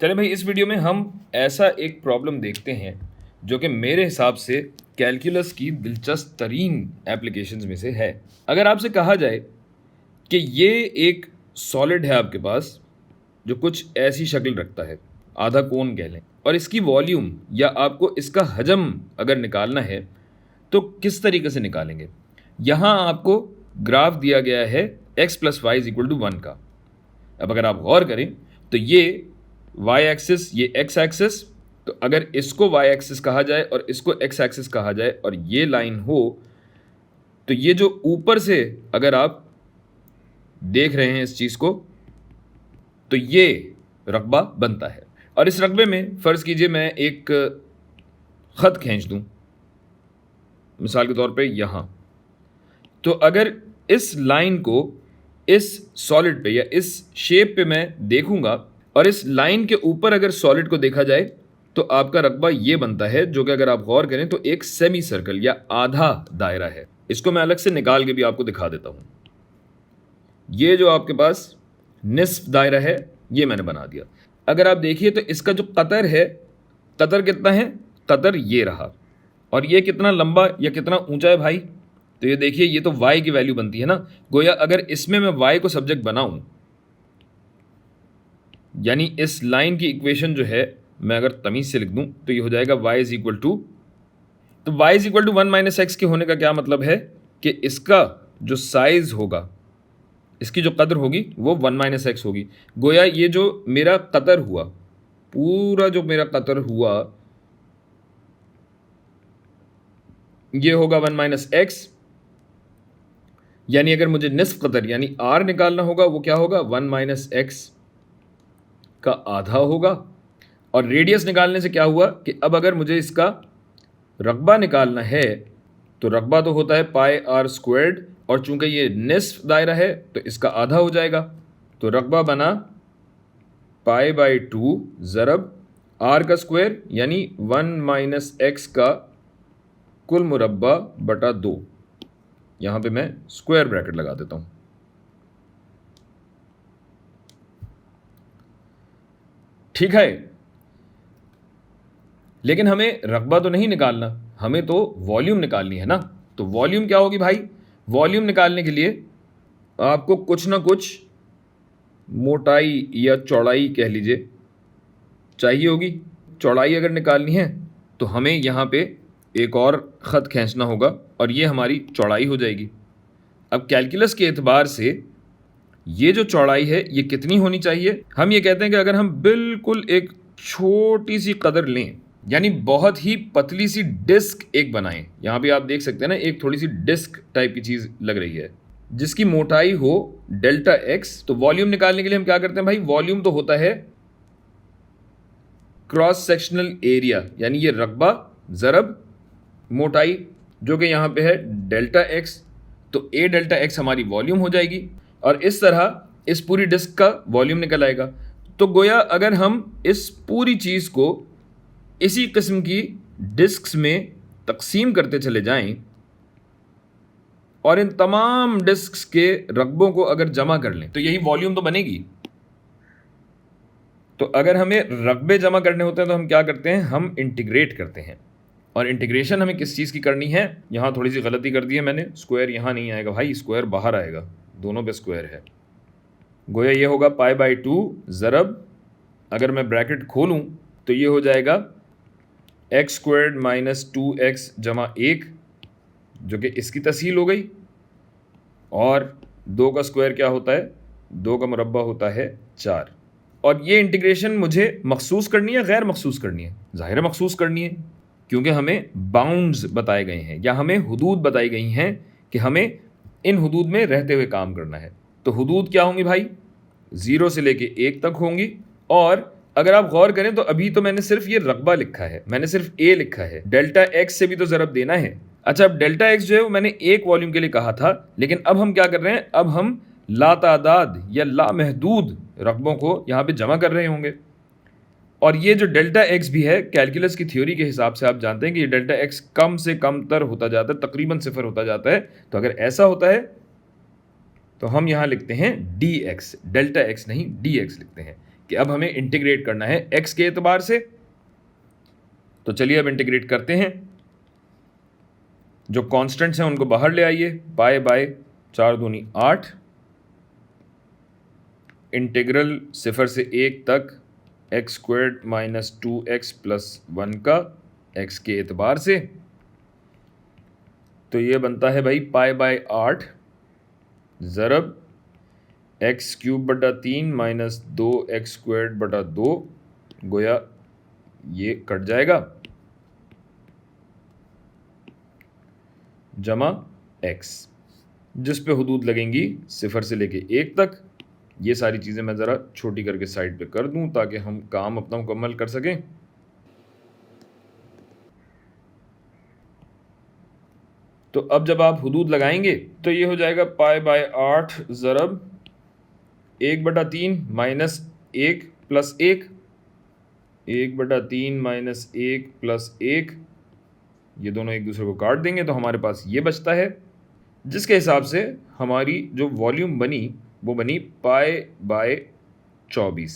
चले भाई, इस वीडियो में हम ऐसा एक प्रॉब्लम देखते हैं जो कि मेरे हिसाब से कैलकुलस की दिलचस्प तरीन एप्लीकेशंस में से है। अगर आपसे कहा जाए कि ये एक सॉलिड है आपके पास जो कुछ ऐसी शक्ल रखता है, आधा कोन कह लें, और इसकी वॉल्यूम या आपको इसका हजम अगर निकालना है तो किस तरीके से निकालेंगे। यहाँ आपको ग्राफ दिया गया है x plus y is equal to 1 का। अब अगर आप गौर करें तो ये y एक्सिस, ये x एक्सिस, तो अगर इसको y एक्सिस कहा जाए और इसको x एक्सिस कहा जाए और ये लाइन हो तो ये जो ऊपर से अगर आप देख रहे हैं इस चीज़ को तो ये रकबा बनता है। और इस रकबे में फ़र्ज़ कीजिए मैं एक ख़त खींच दूँ मिसाल के तौर पे यहाँ, तो अगर इस लाइन को इस सॉलिड पे या इस शेप पे मैं देखूंगा और इस लाइन के ऊपर अगर सॉलिड को देखा जाए तो आपका रकबा ये बनता है, जो कि अगर आप गौर करें तो एक सेमी सर्कल या आधा दायरा है। इसको मैं अलग से निकाल के भी आपको दिखा देता हूं। ये जो आपके पास निस्फ दायरा है ये मैंने बना दिया। अगर आप देखिए तो इसका जो कतर है, कतर कितना है, कतर ये रहा, और ये कितना लंबा या कितना ऊंचा है भाई, तो ये देखिए ये तो y की वैल्यू बनती है ना। गोया अगर इसमें मैं y को सब्जेक्ट बनाऊं, यानी इस लाइन की इक्वेशन जो है मैं अगर तमीज से लिख दूं तो ये हो जाएगा y इज इक्वल टू, तो y is equal to 1 minus x के होने का क्या मतलब है कि इसका जो साइज होगा, इसकी जो कदर होगी वो 1 माइनस एक्स होगी। गोया ये जो मेरा कतर हुआ, पूरा जो मेरा कतर हुआ ये होगा 1 माइनस एक्स, यानी अगर मुझे निस्फ कतर यानी r निकालना होगा वो क्या होगा, 1 माइनस एक्स का आधा होगा। और रेडियस निकालने से क्या हुआ कि अब अगर मुझे इसका रकबा निकालना है तो रकबा तो होता है पाई आर स्क्वायर्ड, और चूंकि ये निस्फ दायरा है तो इसका आधा हो जाएगा, तो रकबा बना पाई बाई 2 ज़रब आर का स्क्वायर यानी 1 माइनस एक्स का कुल मुरब्बा बटा 2। यहाँ पे मैं स्क्वायर ब्रैकेट लगा देता हूँ। ठीक है, लेकिन हमें रकबा तो नहीं निकालना, हमें तो वॉल्यूम निकालनी है ना। तो वॉल्यूम क्या होगी भाई, वॉल्यूम निकालने के लिए आपको कुछ ना कुछ मोटाई या चौड़ाई कह लीजिए चाहिए होगी। चौड़ाई अगर निकालनी है तो हमें यहाँ पे एक और ख़त खींचना होगा और ये हमारी चौड़ाई हो जाएगी। अब कैलकुलस के एतबार से ये जो चौड़ाई है ये कितनी होनी चाहिए, हम ये कहते हैं कि अगर हम बिल्कुल एक छोटी सी कदर लें, यानी बहुत ही पतली सी डिस्क एक बनाएं, यहाँ पे आप देख सकते हैं ना एक थोड़ी सी डिस्क टाइप की चीज़ लग रही है जिसकी मोटाई हो डेल्टा एक्स। तो वॉल्यूम निकालने के लिए हम क्या करते हैं भाई, वॉल्यूम तो होता है क्रॉस सेक्शनल एरिया, यानी ये रकबा ज़रब मोटाई जो कि यहाँ पे है डेल्टा एक्स, तो ए डेल्टा एक्स हमारी वॉल्यूम हो जाएगी और इस तरह इस पूरी डिस्क का वॉल्यूम निकल आएगा। तो गोया अगर हम इस पूरी चीज़ को इसी किस्म की डिस्क्स में तकसीम करते चले जाएं और इन तमाम डिस्क्स के रकबों को अगर जमा कर लें तो यही वॉल्यूम तो बनेगी। तो अगर हमें रकबे जमा करने होते हैं तो हम क्या करते हैं, हम इंटीग्रेट करते हैं। और इंटीग्रेशन हमें किस चीज़ की करनी है, यहाँ थोड़ी सी गलती कर दी है मैंने, स्क्वायर यहाँ नहीं आएगा भाई, स्क्वायर बाहर आएगा, दोनों पे स्क्वायर है। गोया ये होगा पाई बाई 2 ज़रब, अगर मैं ब्रैकेट खोलूँ तो ये हो जाएगा एक्स स्क्वायर्ड माइनस 2x जमा 1, जो कि इसकी तस्हील हो गई, और 2 का स्क्वायर क्या होता है, 2 का मुरब्बा होता है 4। और ये इंटीग्रेशन मुझे मखसूस करनी है गैर मखसूस करनी है, ज़ाहिर है मखसूस करनी है, क्योंकि हमें बाउंड्स बताए गए हैं या हमें हुदूद बताई गई हैं कि हमें इन हुदूद में रहते हुए काम करना है। तो हुदूद क्या होंगी भाई, 0 से लेके 1 तक होंगी। और अगर आप गौर करें तो अभी तो मैंने सिर्फ ये रकबा लिखा है, मैंने सिर्फ ए लिखा है, डेल्टा एक्स से भी तो ज़रब देना है। अच्छा, अब डेल्टा एक्स जो है वो मैंने एक वॉल्यूम के लिए कहा था, लेकिन अब हम क्या कर रहे हैं, अब हम लातादाद या लामहदूद रकबों को यहाँ पे जमा कर रहे होंगे। और ये जो डेल्टा एक्स भी है, कैलकुलस की थ्योरी के हिसाब से आप जानते हैं कि ये डेल्टा एक्स कम से कम तर होता जाता है, तकरीबन सिफर होता जाता है। तो अगर ऐसा होता है तो हम यहाँ लिखते हैं डी एक्स, डेल्टा एक्स नहीं डी एक्स लिखते हैं, कि अब हमें इंटीग्रेट करना है x के एतबार से। तो चलिए अब इंटीग्रेट करते हैं। जो कॉन्स्टेंट्स हैं उनको बाहर ले आइए, पाई बाय 4 दूनी 8, इंटीग्रल 0 से 1 तक x squared minus 2x plus 1 का x के एतबार से। तो ये बनता है भाई पाई बाय 8 ज़रब एक्स क्यूब बटा 3 माइनस 2x स्क्वायर्ड बटा 2 गोया ये कट जाएगा, जमा x, जिस पे हुदूद लगेंगी 0 से लेके 1 तक। ये सारी चीज़ें मैं ज़रा छोटी करके साइड पे कर दूं ताकि हम काम अपना मुकम्मल कर सकें। तो अब जब आप हुदूद लगाएंगे तो ये हो जाएगा pi by 8 ज़रब 1/3 minus 1 plus 1, 1/3 minus 1 plus 1, ये दोनों एक दूसरे को काट देंगे तो हमारे पास ये बचता है, जिसके हिसाब से हमारी जो वॉल्यूम बनी वो बनी पाई बाय 24।